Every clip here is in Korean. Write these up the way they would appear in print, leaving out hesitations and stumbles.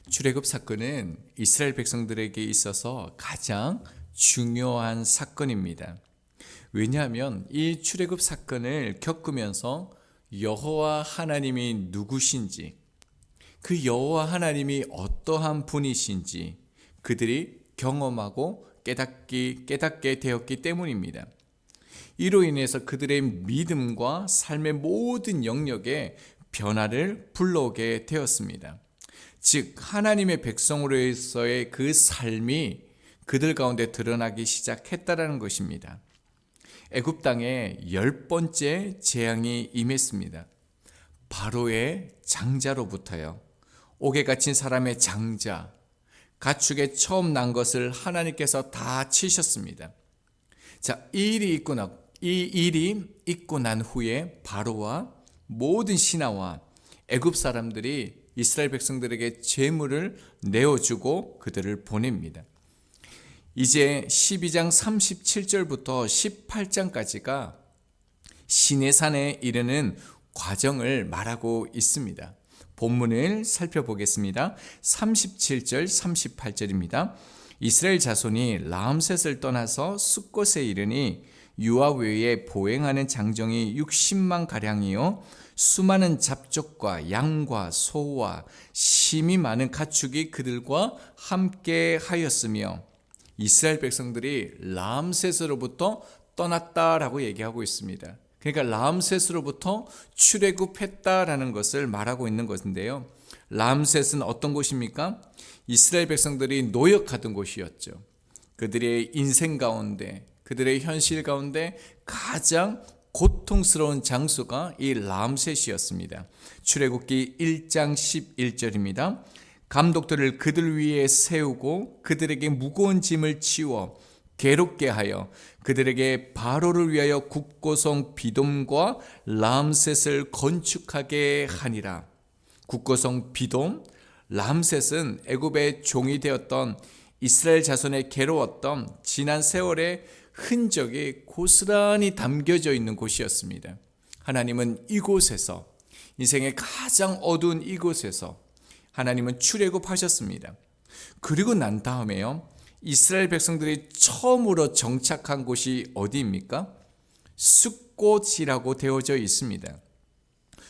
출애굽 사건은 이스라엘 백성들에게 있어서 가장 중요한 사건입니다. 왜냐하면 이 출애굽 사건을 겪으면서 여호와 하나님이 누구신지, 그 여호와 하나님이 어떠한 분이신지 그들이 경험하고 깨닫게 되었기 때문입니다. 이로 인해서 그들의 믿음과 삶의 모든 영역에 변화를 불러오게 되었습니다. 즉 하나님의 백성으로서의 그 삶이 그들 가운데 드러나기 시작했다라는 것입니다. 애굽 땅에 10번째 재앙이 임했습니다. 바로의 장자로부터요. 옥에 갇힌 사람의 장자, 가축에 처음 난 것을 하나님께서 다 치셨습니다. 자, 이 일이 있고 난 후에 바로와 모든 신하와 애굽 사람들이 이스라엘 백성들에게 제물을 내어주고 그들을 보냅니다. 이제 12장 37절부터 18장까지가 시내산에 이르는 과정을 말하고 있습니다. 본문을 살펴보겠습니다. 37절 38절입니다. 이스라엘 자손이 라암셋을 떠나서 숫곳에 이르니 유아 외에 보행하는 장정이 60만 가량이요 수많은 잡족과 양과 소와 심이 많은 가축이 그들과 함께 하였으며 이스라엘 백성들이 라암셋으로부터 떠났다라고 얘기하고 있습니다. 그러니까 라암셋으로부터 출애굽했다라는 것을 말하고 있는 것인데요. 라암셋은 어떤 곳입니까? 이스라엘 백성들이 노역하던 곳이었죠. 그들의 인생 가운데, 그들의 현실 가운데 가장 고통스러운 장소가 이 라암셋이었습니다. 출애굽기 1장 11절입니다. 감독들을 그들 위에 세우고 그들에게 무거운 짐을 치워 괴롭게 하여 그들에게 바로를 위하여 국고성 비돔과 라암셋을 건축하게 하니라. 국고성 비돔, 라암셋은 애굽의 종이 되었던 이스라엘 자손의 괴로웠던 지난 세월의 흔적이 고스란히 담겨져 있는 곳이었습니다. 하나님은 이곳에서, 인생의 가장 어두운 이곳에서 하나님은 출애굽하셨습니다. 그리고 난 다음에요, 이스라엘 백성들이 처음으로 정착한 곳이 어디입니까? 숫곳이라고 되어져 있습니다.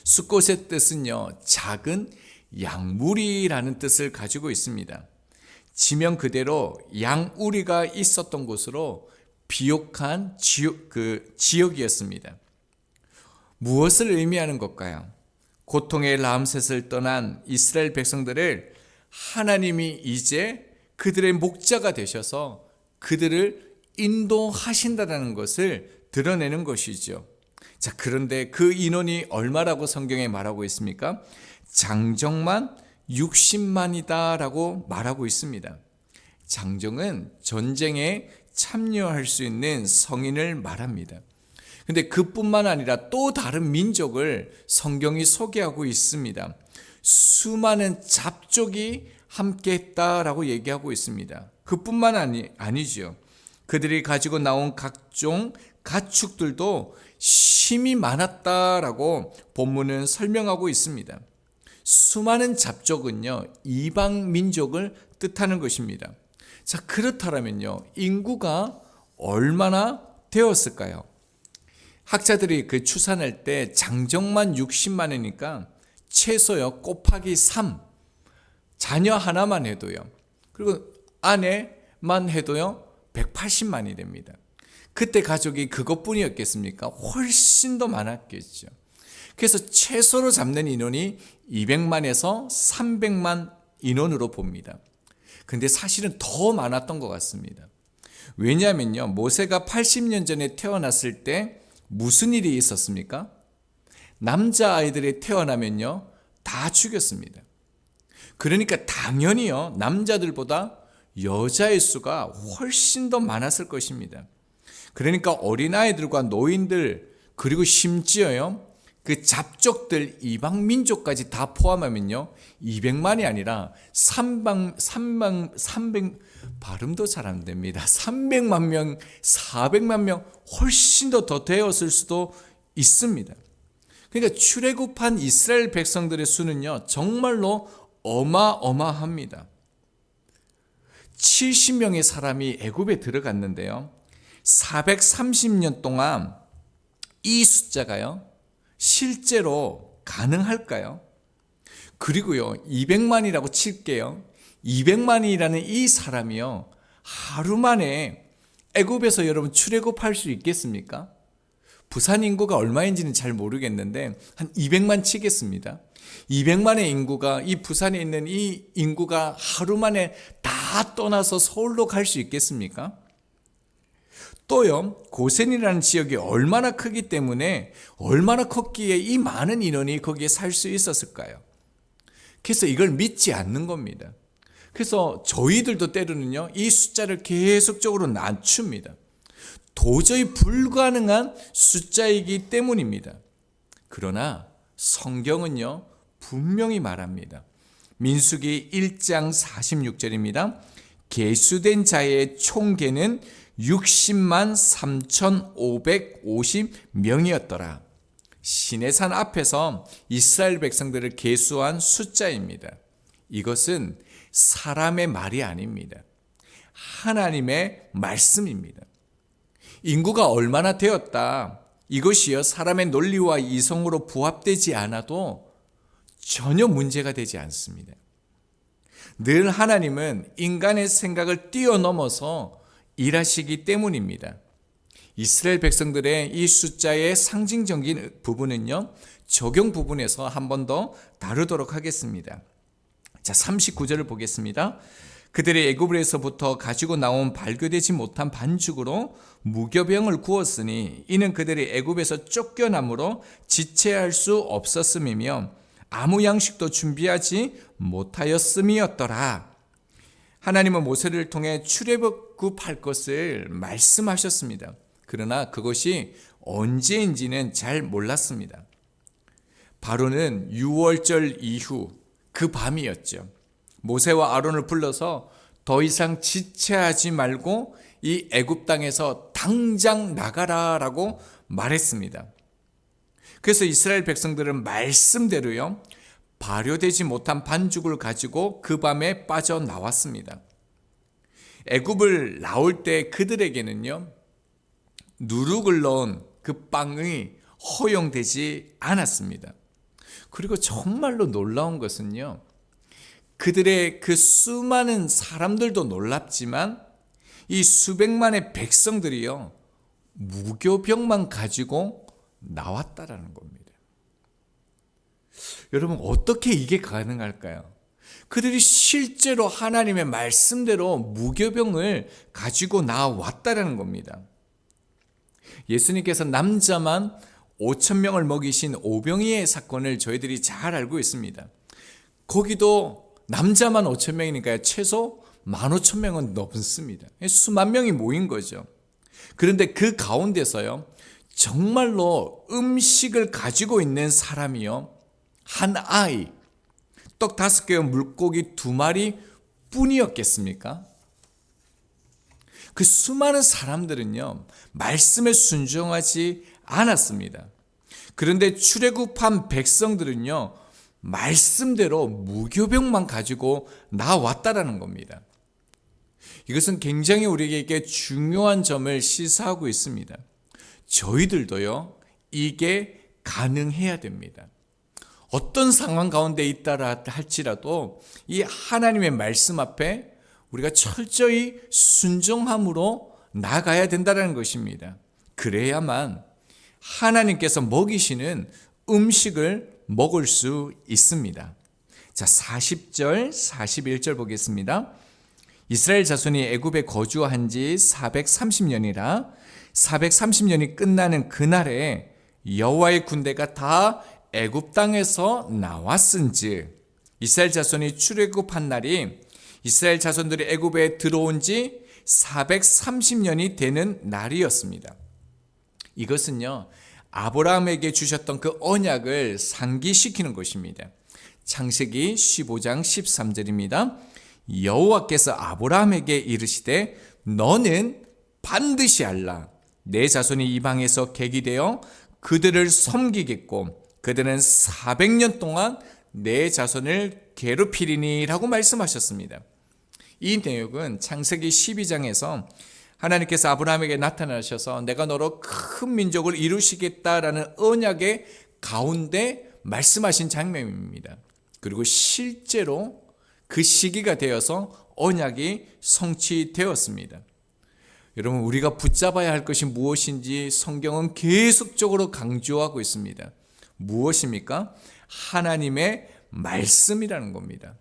숫곳의 뜻은요, 작은 양무리라는 뜻을 가지고 있습니다. 지명 그대로 양우리가 있었던 곳으로 비옥한 지역이었습니다. 무엇을 의미하는 것일까요? 고통의 라암셋을 떠난 이스라엘 백성들을 하나님이 이제 그들의 목자가 되셔서 그들을 인도하신다는 것을 드러내는 것이죠. 자, 그런데 그 인원이 얼마라고 성경에 말하고 있습니까? 장정만 60만이다 라고 말하고 있습니다. 장정은 전쟁에 참여할 수 있는 성인을 말합니다. 근데 그뿐만 아니라 또 다른 민족을 성경이 소개하고 있습니다. 수많은 잡족이 함께 했다라고 얘기하고 있습니다. 그뿐만 아니죠. 그들이 가지고 나온 각종 가축들도 심이 많았다라고 본문은 설명하고 있습니다. 수많은 잡족은요, 이방 민족을 뜻하는 것입니다. 자, 그렇다면요, 인구가 얼마나 되었을까요? 학자들이 그 추산할 때 장정만 60만이니까 최소요 곱하기 3, 자녀 하나만 해도요, 그리고 아내만 해도요 180만이 됩니다. 그때 가족이 그것뿐이었겠습니까? 훨씬 더 많았겠죠. 그래서 최소로 잡는 인원이 200만에서 300만 인원으로 봅니다. 근데 사실은 더 많았던 것 같습니다. 왜냐하면요, 모세가 80년 전에 태어났을 때 무슨 일이 있었습니까? 남자아이들이 태어나면요 다 죽였습니다. 그러니까 당연히요, 남자들보다 여자의 수가 훨씬 더 많았을 것입니다. 그러니까 어린아이들과 노인들, 그리고 심지어요, 그 잡족들, 이방 민족까지 다 포함하면요 200만이 아니라 300, 발음도 잘 안 됩니다. 300만 명, 400만 명 훨씬 더 되었을 수도 있습니다. 그러니까 출애굽한 이스라엘 백성들의 수는요 정말로 어마어마합니다. 70명의 사람이 애굽에 들어갔는데요. 430년 동안 이 숫자가요, 실제로 가능할까요? 그리고요, 200만이라고 칠게요. 200만이라는 이 사람이요, 하루 만에 애굽에서 여러분 출애굽할 수 있겠습니까? 부산 인구가 얼마인지는 잘 모르겠는데 한 200만 치겠습니다. 200만의 인구가, 이 부산에 있는 이 인구가 하루 만에 다 떠나서 서울로 갈 수 있겠습니까? 또요, 고센이라는 지역이 얼마나 크기 때문에, 얼마나 컸기에 이 많은 인원이 거기에 살 수 있었을까요? 그래서 이걸 믿지 않는 겁니다. 그래서 저희들도 때로는요, 이 숫자를 계속적으로 낮춥니다. 도저히 불가능한 숫자이기 때문입니다. 그러나 성경은요, 분명히 말합니다. 민수기 1장 46절입니다. 계수된 자의 총계는 60만 3,550명이었더라. 시내산 앞에서 이스라엘 백성들을 계수한 숫자입니다. 이것은 사람의 말이 아닙니다. 하나님의 말씀입니다. 인구가 얼마나 되었다, 이것이요, 사람의 논리와 이성으로 부합되지 않아도 전혀 문제가 되지 않습니다. 늘 하나님은 인간의 생각을 뛰어넘어서 일하시기 때문입니다. 이스라엘 백성들의 이 숫자의 상징적인 부분은요, 적용 부분에서 한 번 더 다루도록 하겠습니다. 자, 39절을 보겠습니다. 그들이 애굽에서부터 가지고 나온 발교되지 못한 반죽으로 무교병을 구웠으니 이는 그들이 애굽에서 쫓겨남으로 지체할 수 없었음이며 아무 양식도 준비하지 못하였음이었더라. 하나님은 모세를 통해 출애굽할 것을 말씀하셨습니다. 그러나 그것이 언제인지는 잘 몰랐습니다. 바로는 6월절 이후 그 밤이었죠. 모세와 아론을 불러서 더 이상 지체하지 말고 이 애굽 땅에서 당장 나가라라고 말했습니다. 그래서 이스라엘 백성들은 말씀대로요, 발효되지 못한 반죽을 가지고 그 밤에 빠져나왔습니다. 애굽을 나올 때 그들에게는요, 누룩을 넣은 그 빵이 허용되지 않았습니다. 그리고 정말로 놀라운 것은요, 그들의 그 수많은 사람들도 놀랍지만 이 수백만의 백성들이요, 무교병만 가지고 나왔다라는 겁니다. 여러분, 어떻게 이게 가능할까요? 그들이 실제로 하나님의 말씀대로 무교병을 가지고 나왔다라는 겁니다. 예수님께서 남자만 5,000명을 먹이신 오병이의 사건을 저희들이 잘 알고 있습니다. 거기도 남자만 5,000명이니까요, 최소 15,000명은 넘습니다. 수만 명이 모인 거죠. 그런데 그 가운데서요, 정말로 음식을 가지고 있는 사람이요, 한 아이, 떡 5개와 물고기 2마리 뿐이었겠습니까? 그 수많은 사람들은요, 말씀에 순종하지 않았습니다. 그런데 출애굽한 백성들은요, 말씀대로 무교병만 가지고 나왔다라는 겁니다. 이것은 굉장히 우리에게 중요한 점을 시사하고 있습니다. 저희들도요, 이게 가능해야 됩니다. 어떤 상황 가운데 있다라 할지라도 이 하나님의 말씀 앞에 우리가 철저히 순종함으로 나가야 된다는 것입니다. 그래야만 하나님께서 먹이시는 음식을 먹을 수 있습니다. 자, 40절, 41절 보겠습니다. 이스라엘 자손이 애굽에 거주한 지 430년이라 430년이 끝나는 그날에 여호와의 군대가 다 애굽 땅에서 나왔은즉 이스라엘 자손이 출애굽한 날이 이스라엘 자손들이 애굽에 들어온 지 430년이 되는 날이었습니다. 이것은요, 아브라함에게 주셨던 그 언약을 상기시키는 것입니다. 창세기 15장 13절입니다. 여호와께서 아브라함에게 이르시되 너는 반드시 알라. 내 자손이 이방에서 객이되어 그들을 섬기겠고 그들은 400년 동안 내 자손을 괴롭히리니라고 말씀하셨습니다. 이 내용은 창세기 12장에서 하나님께서 아브라함에게 나타나셔서 내가 너로 큰 민족을 이루시겠다라는 언약의 가운데 말씀하신 장면입니다. 그리고 실제로 그 시기가 되어서 언약이 성취되었습니다. 여러분, 우리가 붙잡아야 할 것이 무엇인지 성경은 계속적으로 강조하고 있습니다. 무엇입니까? 하나님의 말씀이라는 겁니다.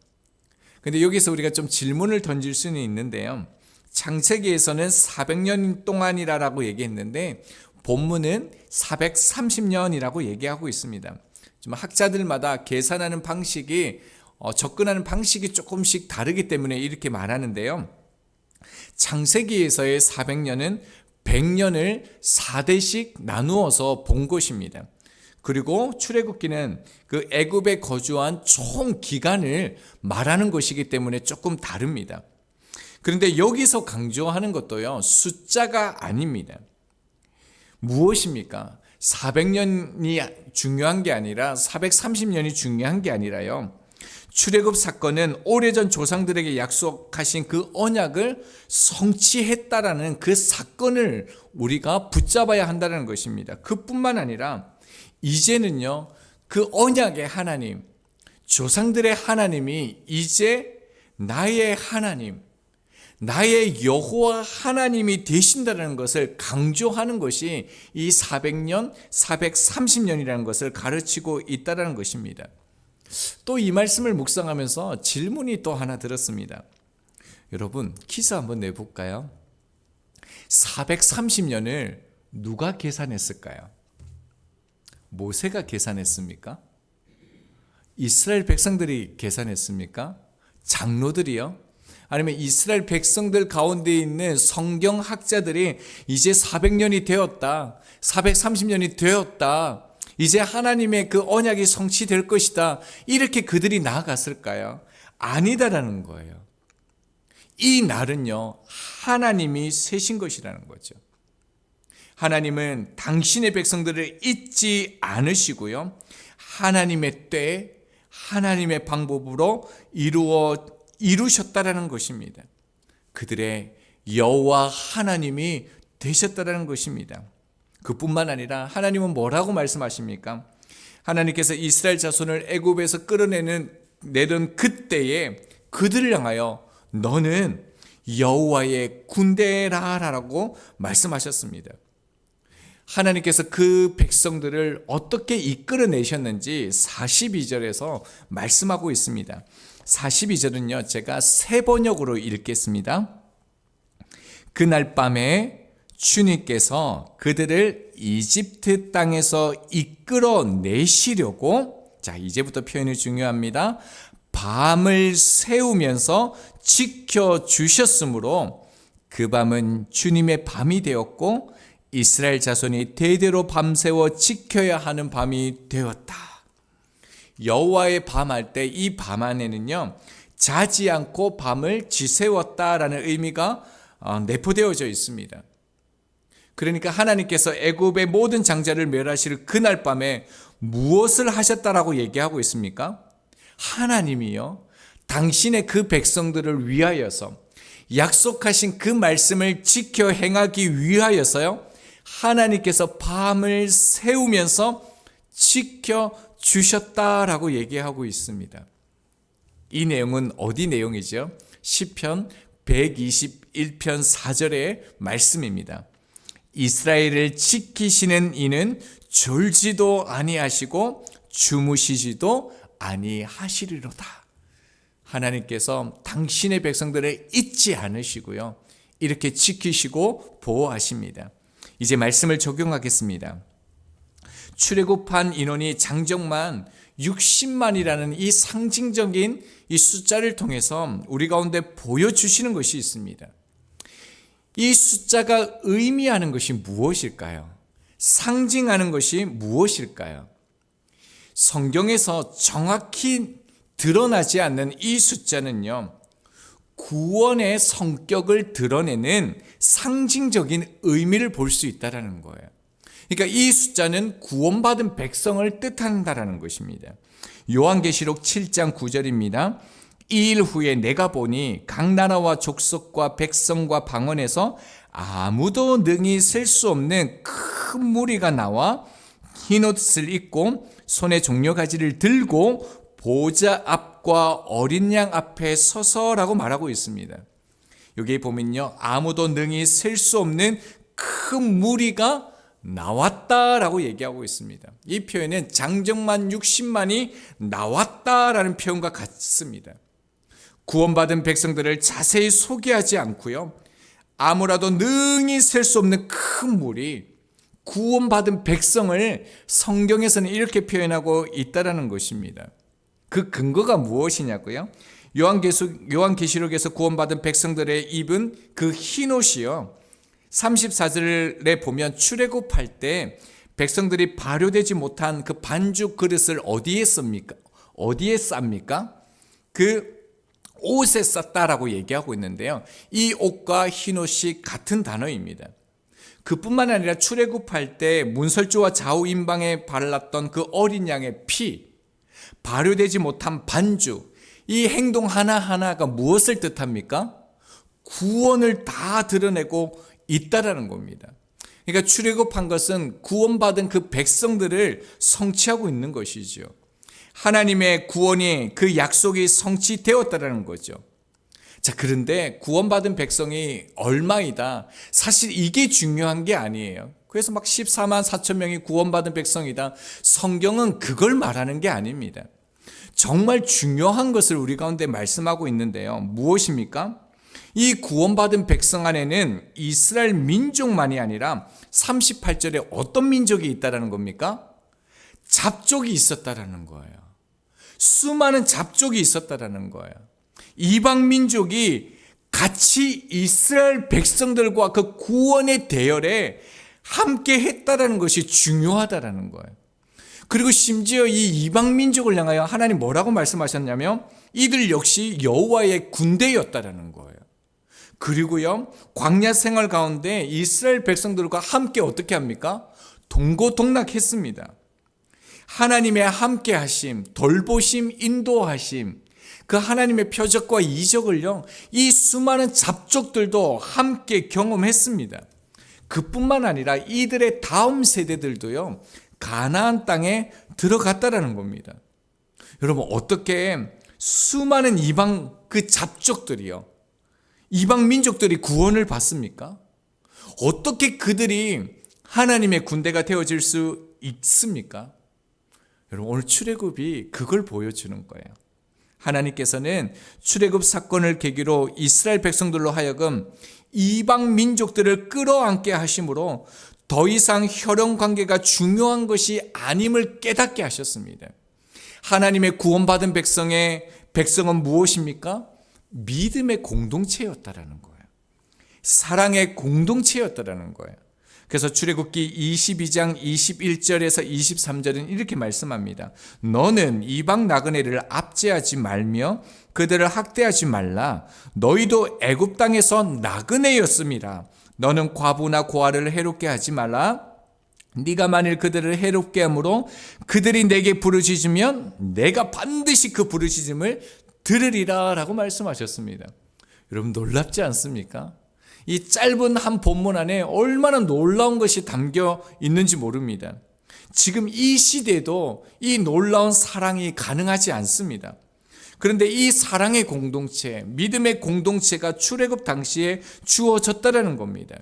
근데 여기서 우리가 좀 질문을 던질 수는 있는데요. 창세기에서는 400년 동안이라고 얘기했는데 본문은 430년이라고 얘기하고 있습니다. 좀 학자들마다 계산하는 방식이 접근하는 방식이 조금씩 다르기 때문에 이렇게 말하는데요. 창세기에서의 400년은 100년을 4대씩 나누어서 본 것입니다. 그리고 출애굽기는 그 애굽에 거주한 총 기간을 말하는 것이기 때문에 조금 다릅니다. 그런데 여기서 강조하는 것도요, 숫자가 아닙니다. 무엇입니까? 400년이 중요한 게 아니라 430년이 중요한 게 아니라요. 출애굽 사건은 오래전 조상들에게 약속하신 그 언약을 성취했다라는 그 사건을 우리가 붙잡아야 한다는 것입니다. 그뿐만 아니라 이제는요, 그 언약의 하나님, 조상들의 하나님이 이제 나의 하나님, 나의 여호와 하나님이 되신다는 것을 강조하는 것이 이 400년, 430년이라는 것을 가르치고 있다는 것입니다. 또 이 말씀을 묵상하면서 질문이 또 하나 들었습니다. 여러분, 퀴즈 한번 내볼까요? 430년을 누가 계산했을까요? 모세가 계산했습니까? 이스라엘 백성들이 계산했습니까? 장로들이요? 아니면 이스라엘 백성들 가운데 있는 성경학자들이 이제 400년이 되었다, 430년이 되었다, 이제 하나님의 그 언약이 성취될 것이다, 이렇게 그들이 나아갔을까요? 아니다라는 거예요. 이 날은요, 하나님이 세신 것이라는 거죠. 하나님은 당신의 백성들을 잊지 않으시고요, 하나님의 때, 하나님의 방법으로 이루셨다라는 것입니다. 그들의 여호와 하나님이 되셨다라는 것입니다. 그뿐만 아니라 하나님은 뭐라고 말씀하십니까? 하나님께서 이스라엘 자손을 애굽에서 끌어내던 그때에 그들을 향하여 너는 여호와의 군대라라고 말씀하셨습니다. 하나님께서 그 백성들을 어떻게 이끌어내셨는지 42절에서 말씀하고 있습니다. 42절은요, 제가 세 번역으로 읽겠습니다. 그날 밤에 주님께서 그들을 이집트 땅에서 이끌어내시려고, 자, 이제부터 표현이 중요합니다. 밤을 새우면서 지켜주셨으므로 그 밤은 주님의 밤이 되었고 이스라엘 자손이 대대로 밤새워 지켜야 하는 밤이 되었다. 여호와의 밤할 때 이 밤 안에는요, 자지 않고 밤을 지새웠다라는 의미가 내포되어져 있습니다. 그러니까 하나님께서 애굽의 모든 장자를 멸하실 그날 밤에 무엇을 하셨다라고 얘기하고 있습니까? 하나님이요, 당신의 그 백성들을 위하여서 약속하신 그 말씀을 지켜 행하기 위하여서요, 하나님께서 밤을 새우면서 지켜주셨다라고 얘기하고 있습니다. 이 내용은 어디 내용이죠? 시편 121편 4절의 말씀입니다. 이스라엘을 지키시는 이는 졸지도 아니하시고 주무시지도 아니하시리로다. 하나님께서 당신의 백성들을 잊지 않으시고요, 이렇게 지키시고 보호하십니다. 이제 말씀을 적용하겠습니다. 출애굽한 인원이 장정만 60만이라는 이 상징적인 이 숫자를 통해서 우리 가운데 보여주시는 것이 있습니다. 이 숫자가 의미하는 것이 무엇일까요? 상징하는 것이 무엇일까요? 성경에서 정확히 드러나지 않는 이 숫자는요, 구원의 성격을 드러내는 상징적인 의미를 볼 수 있다는 거예요. 그러니까 이 숫자는 구원받은 백성을 뜻한다는 것입니다. 요한계시록 7장 9절입니다. 이 일 후에 내가 보니 각 나라와 족속과 백성과 방언에서 아무도 능히 셀 수 없는 큰 무리가 나와 흰 옷을 입고 손에 종려가지를 들고 보좌 앞과 어린 양 앞에 서서라고 말하고 있습니다. 여기 보면요, 아무도 능히 셀 수 없는 큰 무리가 나왔다라고 얘기하고 있습니다. 이 표현은 장정만 60만이 나왔다라는 표현과 같습니다. 구원받은 백성들을 자세히 소개하지 않고요, 아무라도 능히 셀 수 없는 큰 무리, 구원받은 백성을 성경에서는 이렇게 표현하고 있다라는 것입니다. 그 근거가 무엇이냐고요? 요한계시록에서 구원받은 백성들의 입은 그 흰옷이요, 34절에 보면 출애굽할 때 백성들이 발효되지 못한 그 반죽 그릇을 어디에 씁니까? 어디에 쌉니까? 그 옷에 쌌다라고 얘기하고 있는데요, 이 옷과 흰옷이 같은 단어입니다. 그뿐만 아니라 출애굽할 때 문설주와 좌우 임방에 발랐던 그 어린 양의 피, 발효되지 못한 반죽, 이 행동 하나하나가 무엇을 뜻합니까? 구원을 다 드러내고 있다라는 겁니다. 그러니까 출애굽한 것은 구원받은 그 백성들을 성취하고 있는 것이죠. 하나님의 구원이, 그 약속이 성취되었다라는 거죠. 자, 그런데 구원받은 백성이 얼마이다, 사실 이게 중요한 게 아니에요. 그래서 막 14만 4천 명이 구원받은 백성이다, 성경은 그걸 말하는 게 아닙니다. 정말 중요한 것을 우리 가운데 말씀하고 있는데요, 무엇입니까? 이 구원받은 백성 안에는 이스라엘 민족만이 아니라 38절에 어떤 민족이 있다라는 겁니까? 잡족이 있었다라는 거예요. 수많은 잡족이 있었다라는 거예요. 이방 민족이 같이 이스라엘 백성들과 그 구원의 대열에 함께 했다라는 것이 중요하다라는 거예요. 그리고 심지어 이 이방 민족을 향하여 하나님 뭐라고 말씀하셨냐면 이들 역시 여호와의 군대였다라는 거예요. 그리고요, 광야 생활 가운데 이스라엘 백성들과 함께 어떻게 합니까? 동고동락했습니다. 하나님의 함께 하심, 돌보심, 인도하심, 그 하나님의 표적과 이적을요, 이 수많은 잡족들도 함께 경험했습니다. 그뿐만 아니라 이들의 다음 세대들도요, 가나안 땅에 들어갔다라는 겁니다. 여러분, 어떻게 수많은 이방 그 잡족들이요, 이방 민족들이 구원을 받습니까? 어떻게 그들이 하나님의 군대가 되어질 수 있습니까? 여러분, 오늘 출애굽이 그걸 보여주는 거예요. 하나님께서는 출애굽 사건을 계기로 이스라엘 백성들로 하여금 이방 민족들을 끌어안게 하심으로 더 이상 혈연 관계가 중요한 것이 아님을 깨닫게 하셨습니다. 하나님의 구원받은 백성은 무엇입니까? 믿음의 공동체였다라는 거예요. 사랑의 공동체였다라는 거예요. 그래서 출애굽기 22장 21절에서 23절은 이렇게 말씀합니다. 너는 이방 나그네를 압제하지 말며 그들을 학대하지 말라. 너희도 애굽 땅에서 나그네였음이라. 너는 과부나 고아를 해롭게 하지 말라. 네가 만일 그들을 해롭게 함으로 그들이 내게 부르짖으면 내가 반드시 그 부르짖음을 들으리라 라고 말씀하셨습니다. 여러분, 놀랍지 않습니까? 이 짧은 한 본문 안에 얼마나 놀라운 것이 담겨 있는지 모릅니다. 지금 이 시대에도 이 놀라운 사랑이 가능하지 않습니다. 그런데 이 사랑의 공동체, 믿음의 공동체가 출애굽 당시에 주어졌다라는 겁니다.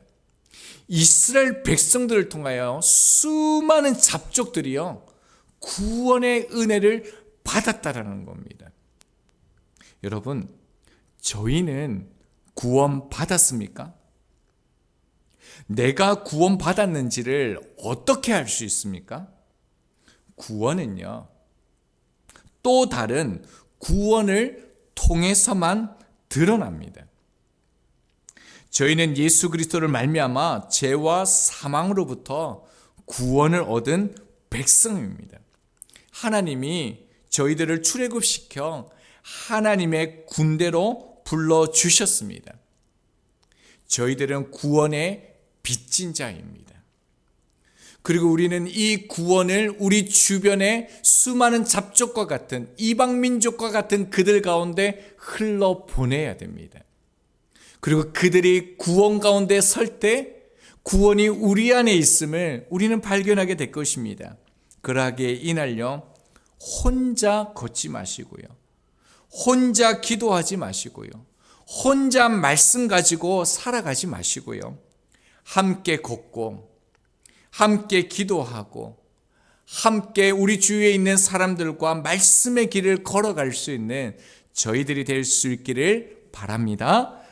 이스라엘 백성들을 통하여 수많은 잡족들이요, 구원의 은혜를 받았다라는 겁니다. 여러분, 저희는 구원 받았습니까? 내가 구원 받았는지를 어떻게 알 수 있습니까? 구원은요, 또 다른 구원을 통해서만 드러납니다. 저희는 예수 그리스도를 말미암아 죄와 사망으로부터 구원을 얻은 백성입니다. 하나님이 저희들을 출애굽시켜 하나님의 군대로 불러주셨습니다. 저희들은 구원의 빚진 자입니다. 그리고 우리는 이 구원을 우리 주변의 수많은 잡족과 같은 이방 민족과 같은 그들 가운데 흘러 보내야 됩니다. 그리고 그들이 구원 가운데 설 때 구원이 우리 안에 있음을 우리는 발견하게 될 것입니다. 그러하기에 이날요, 혼자 걷지 마시고요, 혼자 기도하지 마시고요, 혼자 말씀 가지고 살아가지 마시고요, 함께 걷고 함께 기도하고 함께 우리 주위에 있는 사람들과 말씀의 길을 걸어갈 수 있는 저희들이 될 수 있기를 바랍니다.